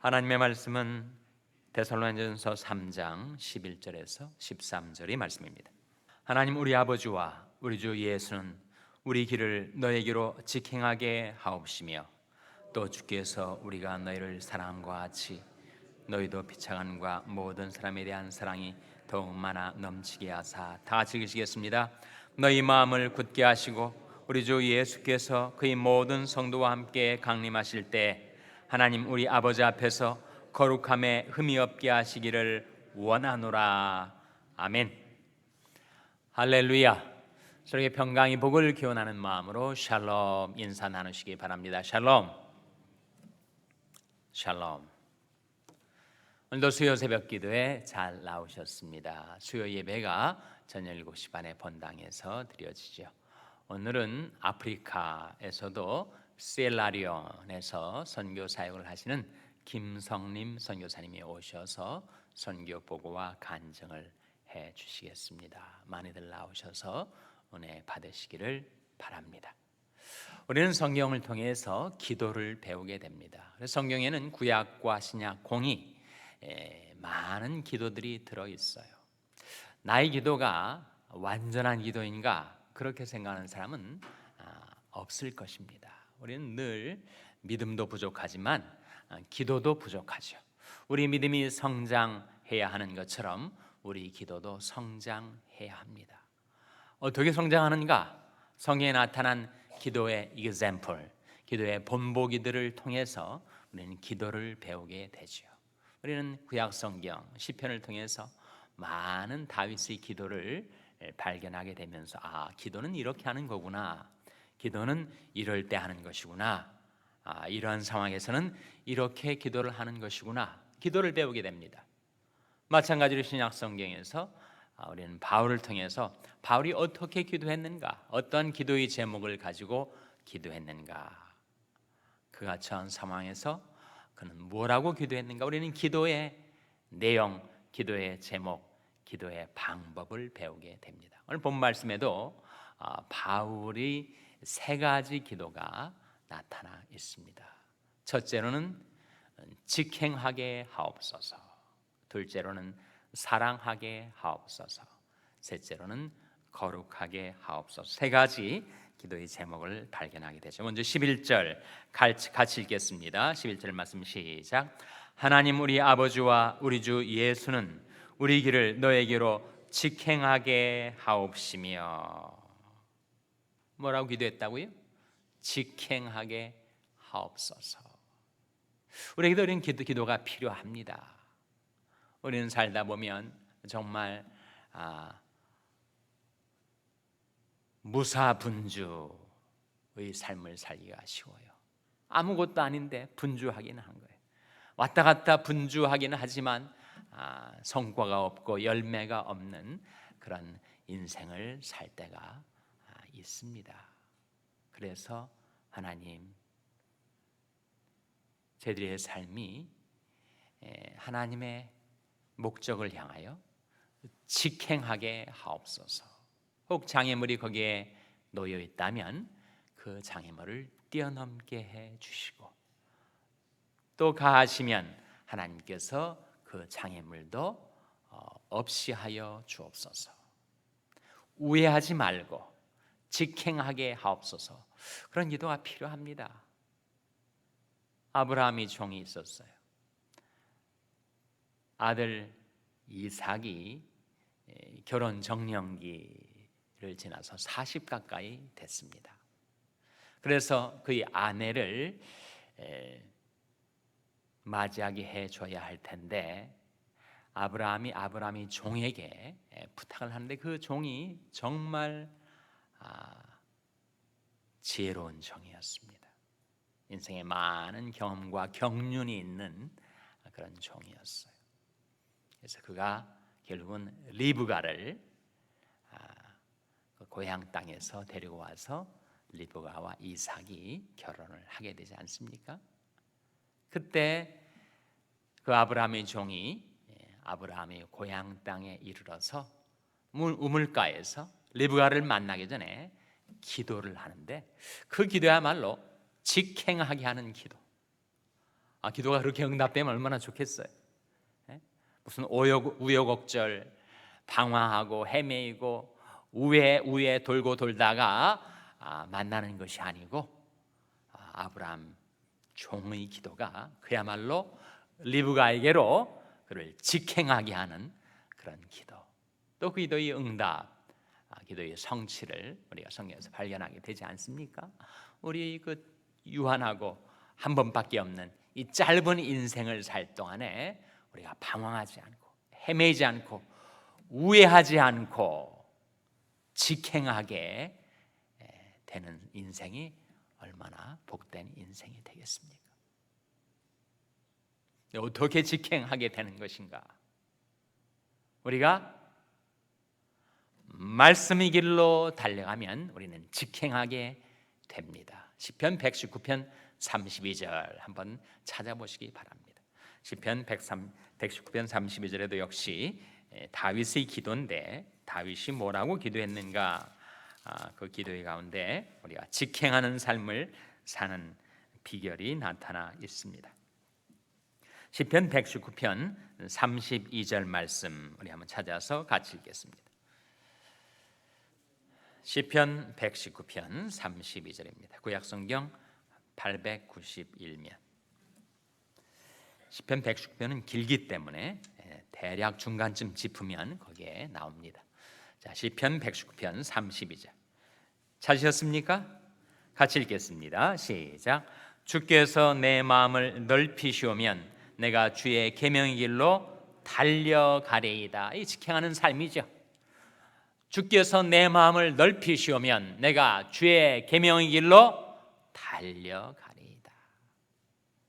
하나님의 말씀은 데살로니가전서 3장 11절에서 13절의 말씀입니다. 하나님 우리 아버지와 우리 주 예수는 우리 길을 너에게로 직행하게 하옵시며 또 주께서 우리가 너희를 사랑함과 같이 너희도 비참함과 모든 사람에 대한 사랑이 더욱 많아 넘치게 하사. 다 같이 읽으시겠습니다. 너희 마음을 굳게 하시고 우리 주 예수께서 그의 모든 성도와 함께 강림하실 때 하나님 우리 아버지 앞에서 거룩함에 흠이 없게 하시기를 원하노라. 아멘. 할렐루야. 서로에게 평강의 복을 기원하는 마음으로 샬롬 인사 나누시기 바랍니다. 샬롬. 샬롬. 오늘도 수요 새벽 기도에 잘 나오셨습니다. 수요 예배가 저녁 7시 반에 본당에서 드려지죠. 오늘은 아프리카에서도 세라리온에서 선교 사역을 하시는 김성림 선교사님이 오셔서 선교 보고와 간증을 해 주시겠습니다. 많이들 나오셔서 은혜 받으시기를 바랍니다. 우리는 성경을 통해서 기도를 배우게 됩니다. 그래서 성경에는 구약과 신약 공이 많은 기도들이 들어있어요. 나의 기도가 완전한 기도인가 그렇게 생각하는 사람은 없을 것입니다. 우리는 늘 믿음도 부족하지만 기도도 부족하죠. 우리 믿음이 성장해야 하는 것처럼 우리 기도도 성장해야 합니다. 어떻게 성장하는가? 성경에 나타난 기도의 example, 기도의 본보기들을 통해서 우리는 기도를 배우게 되죠. 우리는 구약 성경 시편을 통해서 많은 다윗의 기도를 발견하게 되면서 기도는 이렇게 하는 거구나. 기도는 이럴 때 하는 것이구나. 이러한 상황에서는 이렇게 기도를 하는 것이구나. 기도를 배우게 됩니다. 마찬가지로 신약 성경에서 우리는 바울을 통해서 바울이 어떻게 기도했는가, 어떤 기도의 제목을 가지고 기도했는가, 그가 처한 상황에서 그는 뭐라고 기도했는가, 우리는 기도의 내용, 기도의 제목, 기도의 방법을 배우게 됩니다. 오늘 본 말씀에도 바울이 세 가지 기도가 나타나 있습니다. 첫째로는 직행하게 하옵소서, 둘째로는 사랑하게 하옵소서, 셋째로는 거룩하게 하옵소서. 세 가지 기도의 제목을 발견하게 되죠. 먼저 11절 같이 읽겠습니다. 11절 말씀 시작. 하나님 우리 아버지와 우리 주 예수는 우리 길을 너에게로 직행하게 하옵시며. 뭐라고 기도했다고요? 직행하게 하옵소서. 우리에게도 이런 기도가 필요합니다. 우리는 살다 보면 정말 무사분주의 삶을 살기가 쉬워요. 아무것도 아닌데 분주하기는 한 거예요. 왔다 갔다 분주하기는 하지만 성과가 없고 열매가 없는 그런 인생을 살 때가 있습니다. 그래서 하나님, 저희들의 삶이 하나님의 목적을 향하여 직행하게 하옵소서. 혹 장애물이 거기에 놓여 있다면 그 장애물을 뛰어넘게 해 주시고, 또 가하시면 하나님께서 그 장애물도 없이 하여 주옵소서. 우회하지 말고 직행하게 하옵소서. 그런 기도가 필요합니다. 아브라함이 종이 있었어요. 아들 이삭이 결혼 정년기를 지나서 40 가까이 됐습니다. 그래서 그의 아내를 맞이하게 해줘야 할 텐데 아브라함이 종에게 부탁을 하는데 그 종이 정말 지혜로운 종이었습니다. 인생에 많은 경험과 경륜이 있는 그런 종이었어요. 그래서 그가 결국은 리브가를 고향 땅에서 데리고 와서 리브가와 이삭이 결혼을 하게 되지 않습니까? 그때 그 아브라함의 종이 아브라함의 고향 땅에 이르러서 우물가에서 리브가를 만나기 전에 기도를 하는데 그 기도야말로 직행하게 하는 기도. 기도가 그렇게 응답되면 얼마나 좋겠어요. 예? 무슨 우여곡절, 방황하고 헤매이고 우에 돌고 돌다가 만나는 것이 아니고 아브라함 종의 기도가 그야말로 리브가에게로 그를 직행하게 하는 그런 기도, 또 그 기도의 응답, 기도의 성취를 우리가 성경에서 발견하게 되지 않습니까? 우리 그 유한하고 한 번밖에 없는 이 짧은 인생을 살 동안에 우리가 방황하지 않고 헤매지 않고 우회하지 않고 직행하게 되는 인생이 얼마나 복된 인생이 되겠습니까? 어떻게 직행하게 되는 것인가? 우리가 말씀의 길로 달려가면 우리는 직행하게 됩니다. 시편 119편 32절 한번 찾아보시기 바랍니다. 시편 119편 32절에도 역시 다윗의 기도인데, 다윗이 뭐라고 기도했는가? 그 기도의 가운데 우리가 직행하는 삶을 사는 비결이 나타나 있습니다. 시편 119편 32절 말씀 우리 한번 찾아서 같이 읽겠습니다. 시편 119편 32절입니다. 구약성경 891면. 시편 119편은 길기 때문에 대략 중간쯤 짚으면 거기에 나옵니다. 자, 시편 119편 32절 찾으셨습니까? 같이 읽겠습니다. 시작. 주께서 내 마음을 넓히시오면 내가 주의 계명의 길로 달려가리이다. 이 직행하는 삶이죠. 주께서 내 마음을 넓히시오면 내가 주의 계명의 길로 달려가리이다.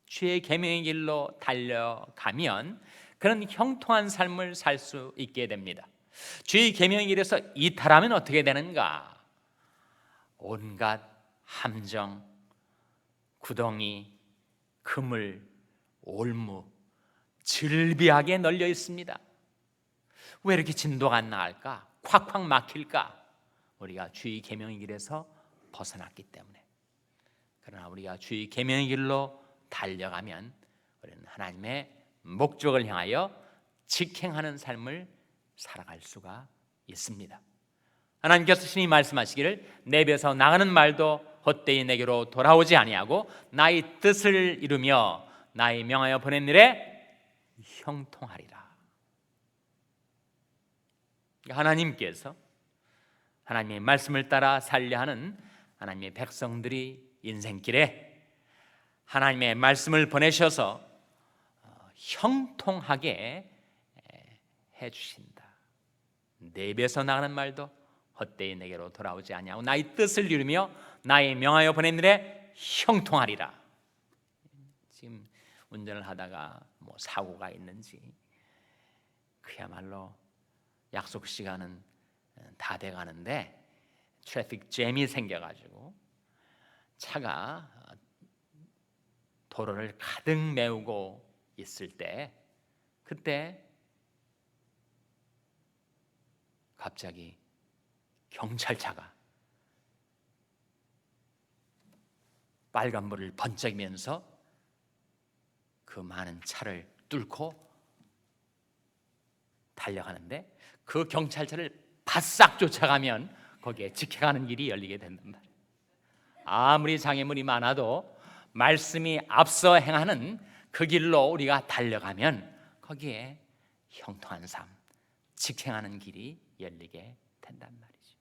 주의 계명의 길로 달려가면 그런 형통한 삶을 살 수 있게 됩니다. 주의 계명의 길에서 이탈하면 어떻게 되는가? 온갖 함정, 구덩이, 그물, 올무 즐비하게 널려 있습니다. 왜 이렇게 진도가 안 나갈까? 콱콱 막힐까? 우리가 주의 계명의 길에서 벗어났기 때문에. 그러나 우리가 주의 계명의 길로 달려가면 우리는 하나님의 목적을 향하여 직행하는 삶을 살아갈 수가 있습니다. 하나님께서 신이 말씀하시기를 내 입에서 나가는 말도 헛되이 내게로 돌아오지 아니하고 나의 뜻을 이루며 나의 명하여 보낸 일에 형통하리라. 하나님께서 하나님의 말씀을 따라 살려 하는 하나님의 백성들이 인생길에 하나님의 말씀을 보내셔서 형통하게 해주신다. 내 입에서 나가는 말도 헛되이 내게로 돌아오지 아니하고 나의 뜻을 이루며 나의 명하여 보낸 일에 형통하리라. 지금 운전을 하다가 뭐 사고가 있는지 그야말로 약속 시간은 다 돼가는데 트래픽 잼이 생겨가지고 차가 도로를 가득 메우고 있을 때 그때 갑자기 경찰차가 빨간불을 번쩍이면서 그 많은 차를 뚫고 달려가는데 그 경찰차를 바싹 쫓아가면 거기에 직행하는 길이 열리게 된단 말이에요. 아무리 장애물이 많아도 말씀이 앞서 행하는 그 길로 우리가 달려가면 거기에 형통한 삶, 직행하는 길이 열리게 된단 말이죠.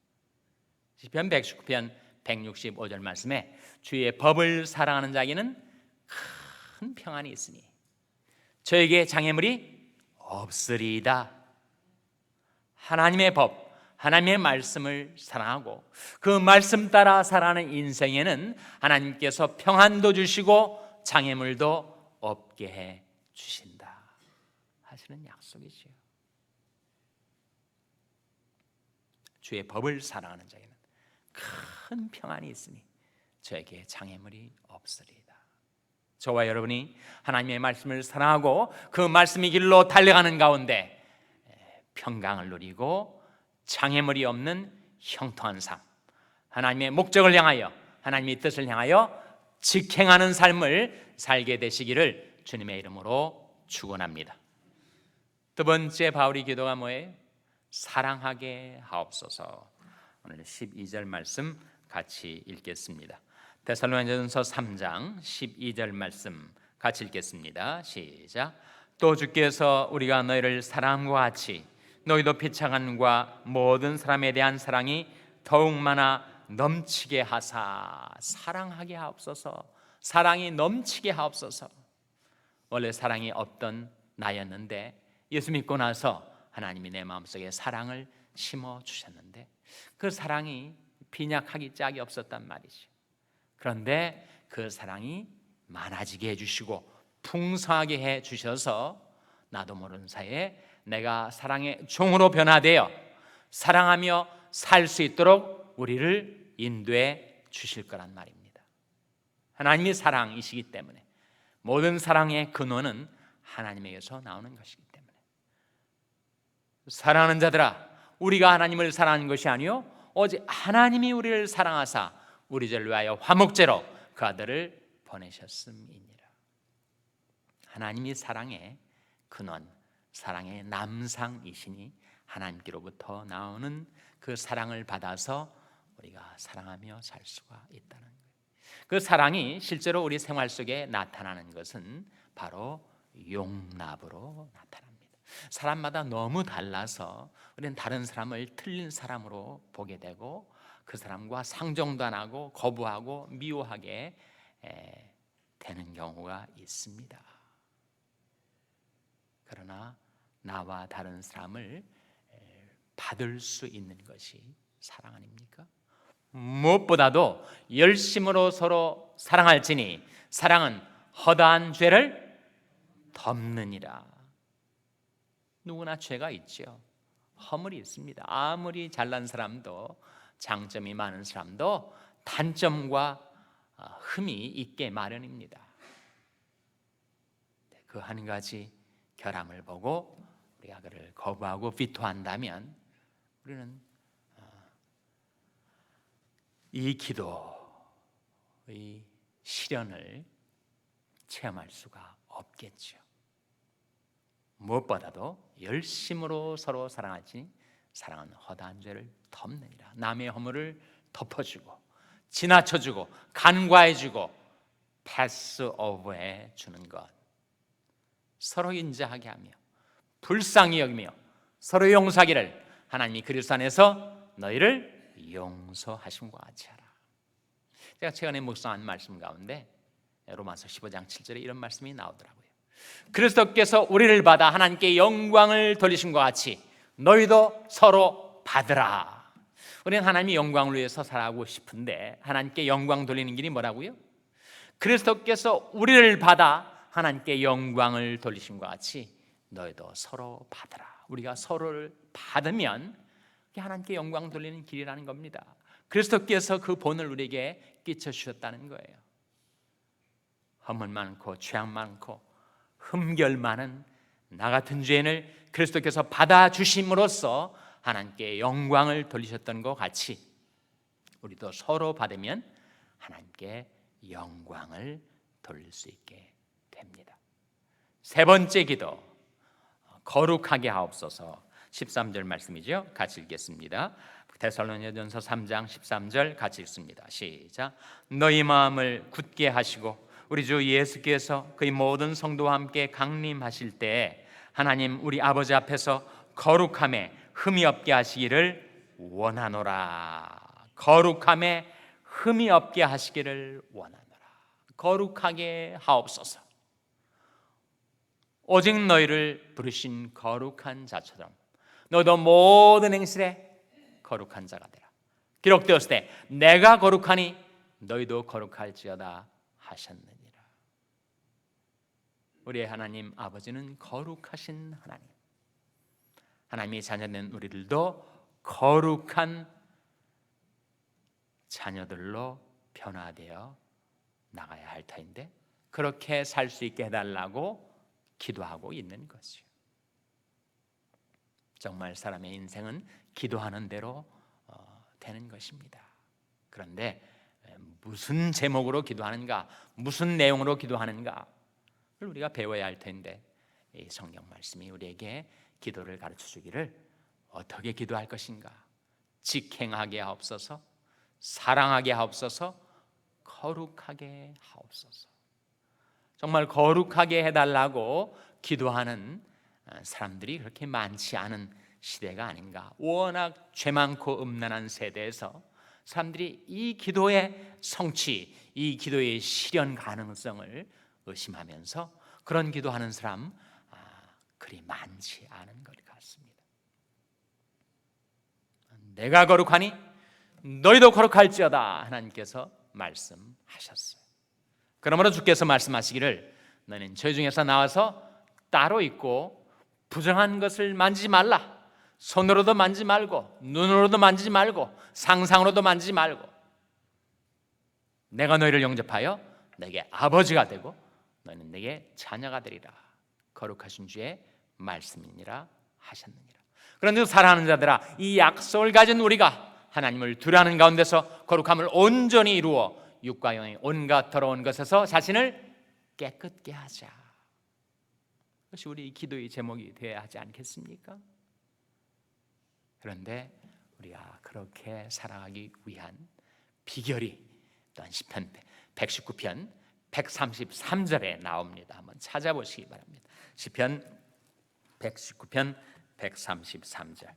시편 119편 165절 말씀에 주의 법을 사랑하는 자에게는 큰 평안이 있으니 저에게 장애물이 없으리이다. 하나님의 법, 하나님의 말씀을 사랑하고 그 말씀 따라 살아가는 인생에는 하나님께서 평안도 주시고 장애물도 없게 해 주신다 하시는 약속이지요. 주의 법을 사랑하는 자에게는 큰 평안이 있으니 저에게 장애물이 없으리이다. 저와 여러분이 하나님의 말씀을 사랑하고 그 말씀의 길로 달려가는 가운데 평강을 누리고 장애물이 없는 형통한 삶, 하나님의 목적을 향하여 하나님의 뜻을 향하여 직행하는 삶을 살게 되시기를 주님의 이름으로 축원합니다. 두 번째 바울의 기도가 뭐예요? 사랑하게 하옵소서. 오늘 12절 말씀 같이 읽겠습니다. 데살로니가전서 3장 12절 말씀 같이 읽겠습니다. 시작. 또 주께서 우리가 너희를 사랑함과 같이 너희도 피차간과 모든 사람에 대한 사랑이 더욱 많아 넘치게 하사. 사랑하게 하옵소서. 사랑이 넘치게 하옵소서. 원래 사랑이 없던 나였는데 예수 믿고 나서 하나님이 내 마음속에 사랑을 심어 주셨는데 그 사랑이 빈약하기 짝이 없었단 말이죠. 그런데 그 사랑이 많아지게 해주시고 풍성하게 해주셔서 나도 모르는 사이에 내가 사랑의 종으로 변화되어 사랑하며 살 수 있도록 우리를 인도해 주실 거란 말입니다. 하나님이 사랑이시기 때문에 모든 사랑의 근원은 하나님에게서 나오는 것이기 때문에 사랑하는 자들아 우리가 하나님을 사랑하는 것이 아니요 오직 하나님이 우리를 사랑하사 우리 죄를 위하여 화목제로 그 아들을 보내셨음이니라. 하나님이 사랑의 근원, 사랑의 남상이시니 하나님께로부터 나오는 그 사랑을 받아서 우리가 사랑하며 살 수가 있다는 거예요. 그 사랑이 실제로 우리 생활 속에 나타나는 것은 바로 용납으로 나타납니다. 사람마다 너무 달라서 우리는 다른 사람을 틀린 사람으로 보게 되고 그 사람과 상종도 안 하고 거부하고 미워하게 되는 경우가 있습니다. 그러나 나와 다른 사람을 받을 수 있는 것이 사랑 아닙니까? 무엇보다도 열심으로 서로 사랑할지니 사랑은 허다한 죄를 덮느니라. 누구나 죄가 있죠. 허물이 있습니다. 아무리 잘난 사람도 장점이 많은 사람도 단점과 흠이 있게 마련입니다. 그 한 가지 결함을 보고 우리가 그를 거부하고 비토한다면 우리는 이 기도의 실현을 체험할 수가 없겠죠. 무엇보다도 열심으로 서로 사랑하지 사랑은 허다한 죄를 덮느니라. 남의 허물을 덮어주고 지나쳐주고 간과해주고 패스오버해 주는 것, 서로 인자하게 하며 불쌍히 여기며 서로 용서하기를 하나님이 그리스도 안에서 너희를 용서하심과 같이 하라. 제가 최근에 묵상한 말씀 가운데 로마서 15장 7절에 이런 말씀이 나오더라고요. 그리스도께서 우리를 받아 하나님께 영광을 돌리심과 같이 너희도 서로 받으라. 우리는 하나님의 영광을 위해서 살아가고 싶은데 하나님께 영광 돌리는 길이 뭐라고요? 그리스도께서 우리를 받아 하나님께 영광을 돌리심과 같이 너희도 서로 받으라. 우리가 서로를 받으면 그게 하나님께 영광 돌리는 길이라는 겁니다. 그리스도께서 그 본을 우리에게 끼쳐 주셨다는 거예요. 허물 많고 죄악 많고 흠결 많은 나 같은 죄인을 그리스도께서 받아주심으로써 하나님께 영광을 돌리셨던 것 같이 우리도 서로 받으면 하나님께 영광을 돌릴 수 있게 됩니다. 세 번째 기도, 거룩하게 하옵소서. 13절 말씀이죠. 같이 읽겠습니다. 데살로니가전서 3장 13절 같이 읽습니다. 시작. 너희 마음을 굳게 하시고 우리 주 예수께서 그의 모든 성도와 함께 강림하실 때에 하나님 우리 아버지 앞에서 거룩함에 흠이 없게 하시기를 원하노라. 거룩함에 흠이 없게 하시기를 원하노라. 거룩하게 하옵소서. 오직 너희를 부르신 거룩한 자처럼 너도 모든 행실에 거룩한 자가 되라. 기록되었을 때 내가 거룩하니 너희도 거룩할지어다 하셨느니라. 우리의 하나님 아버지는 거룩하신 하나님. 하나님의 자녀된 우리들도 거룩한 자녀들로 변화되어 나가야 할 터인데 그렇게 살 수 있게 해달라고 기도하고 있는 것이요. 정말 사람의 인생은 기도하는 대로 되는 것입니다. 그런데 무슨 제목으로 기도하는가, 무슨 내용으로 기도하는가, 우리가 배워야 할 텐데 이 성경 말씀이 우리에게 기도를 가르쳐 주기를 어떻게 기도할 것인가? 직행하게 하옵소서, 사랑하게 하옵소서, 거룩하게 하옵소서. 정말 거룩하게 해달라고 기도하는 사람들이 그렇게 많지 않은 시대가 아닌가. 워낙 죄 많고 음란한 세대에서 사람들이 이 기도의 성취, 이 기도의 실현 가능성을 의심하면서 그런 기도하는 사람 그리 많지 않은 것 같습니다. 내가 거룩하니 너희도 거룩할지어다 하나님께서 말씀하셨어요. 그러므로 주께서 말씀하시기를 너는 저희 중에서 나와서 따로 있고 부정한 것을 만지지 말라. 손으로도 만지지 말고 눈으로도 만지지 말고 상상으로도 만지지 말고 내가 너희를 영접하여 내게 아버지가 되고 너희는 내게 자녀가 되리라. 거룩하신 주의 말씀이니라 하셨느니라. 그런데 사랑하는 자들아, 이 약속을 가진 우리가 하나님을 두려워하는 가운데서 거룩함을 온전히 이루어 육과 영의 온갖 더러운 것에서 자신을 깨끗게 하자. 그것이 우리 기도의 제목이 되어야 하지 않겠습니까? 그런데 우리가 그렇게 살아가기 위한 비결이 또한 시편 119편 133절에 나옵니다. 한번 찾아보시기 바랍니다. 시편 119편 133절.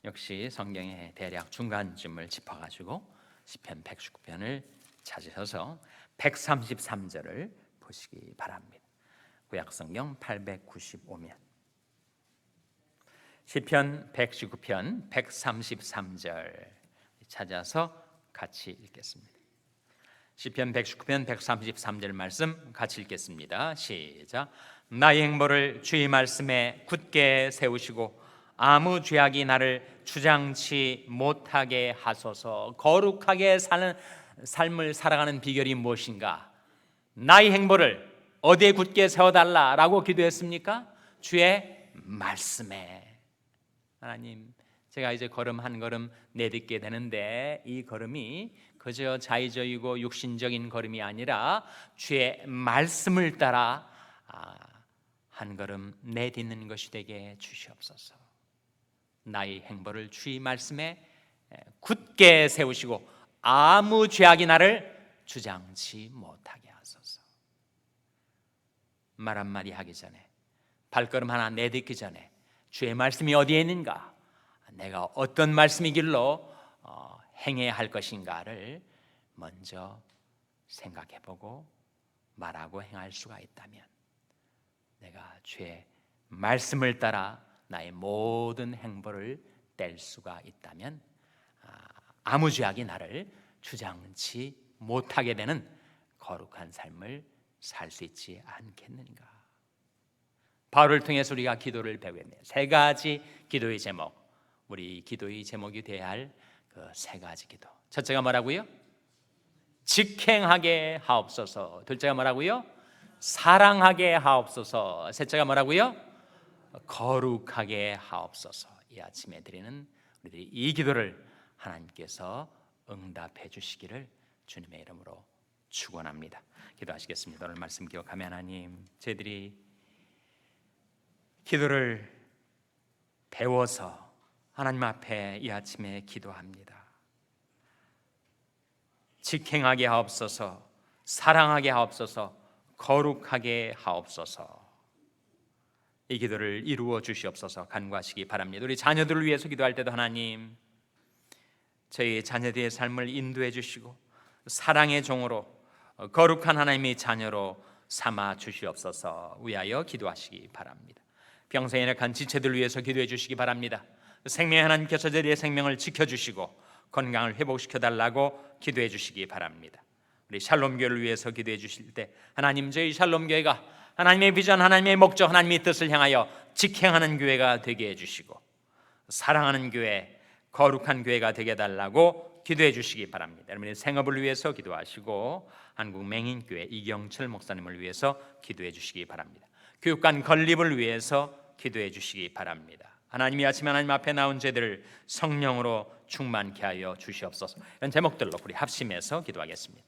역시 성경의 대략 중간쯤을 짚어가지고 시편 119편을 찾으셔서 133절을 보시기 바랍니다. 구약성경 895면 시편 119편 133절 찾아서 같이 읽겠습니다. 시편 119편 133절 말씀 같이 읽겠습니다. 시작. 나의 행보를 주의 말씀에 굳게 세우시고 아무 죄악이 나를 주장치 못하게 하소서. 거룩하게 사는 삶을 살아가는 비결이 무엇인가? 나의 행보를 어디에 굳게 세워달라라고 기도했습니까? 주의 말씀에. 하나님, 제가 이제 걸음 한 걸음 내딛게 되는데 이 걸음이 그저 자의적이고 육신적인 걸음이 아니라 주의 말씀을 따라 한 걸음 내딛는 것이 되게 주시옵소서. 나의 행보를 주의 말씀에 굳게 세우시고 아무 죄악이 나를 주장치 못하게 하소서. 말 한마디 하기 전에, 발걸음 하나 내딛기 전에 주의 말씀이 어디에 있는가, 내가 어떤 말씀이길로 행해야 할 것인가를 먼저 생각해보고 말하고 행할 수가 있다면 내가 주의 말씀을 따라 나의 모든 행보를 뗄 수가 있다면 아무 죄악이 나를 주장치 못하게 되는 거룩한 삶을 살 수 있지 않겠는가. 바울을 통해서 우리가 기도를 배우겠네요. 세 가지 기도의 제목, 우리 기도의 제목이 되어야 할 그 세 가지 기도. 첫째가 뭐라고요? 직행하게 하옵소서. 둘째가 뭐라고요? 사랑하게 하옵소서. 셋째가 뭐라고요? 거룩하게 하옵소서. 이 아침에 드리는 우리들이 이 기도를 하나님께서 응답해 주시기를 주님의 이름으로 축원합니다. 기도하시겠습니다. 오늘 말씀 기억하며 하나님, 저희들이 기도를 배워서 하나님 앞에 이 아침에 기도합니다. 직행하게 하옵소서, 사랑하게 하옵소서, 거룩하게 하옵소서. 이 기도를 이루어 주시옵소서 간구하시기 바랍니다. 우리 자녀들을 위해서 기도할 때도 하나님, 저희 자녀들의 삶을 인도해 주시고 사랑의 종으로 거룩한 하나님의 자녀로 삼아 주시옵소서 위하여 기도하시기 바랍니다. 병상에 약한 지체들 위해서 기도해 주시기 바랍니다. 생명의 하나님께서 저희의 생명을 지켜주시고 건강을 회복시켜달라고 기도해 주시기 바랍니다. 우리 샬롬교회를 위해서 기도해 주실 때 하나님, 저희 샬롬교회가 하나님의 비전, 하나님의 목적, 하나님의 뜻을 향하여 직행하는 교회가 되게 해주시고 사랑하는 교회, 거룩한 교회가 되게 해달라고 기도해 주시기 바랍니다. 여러분의 생업을 위해서 기도하시고 한국 맹인교회 이경철 목사님을 위해서 기도해 주시기 바랍니다. 교육관 건립을 위해서 기도해 주시기 바랍니다. 하나님이 아침에 하나님 앞에 나온 죄들을 성령으로 충만케 하여 주시옵소서. 이런 제목들로 우리 합심해서 기도하겠습니다.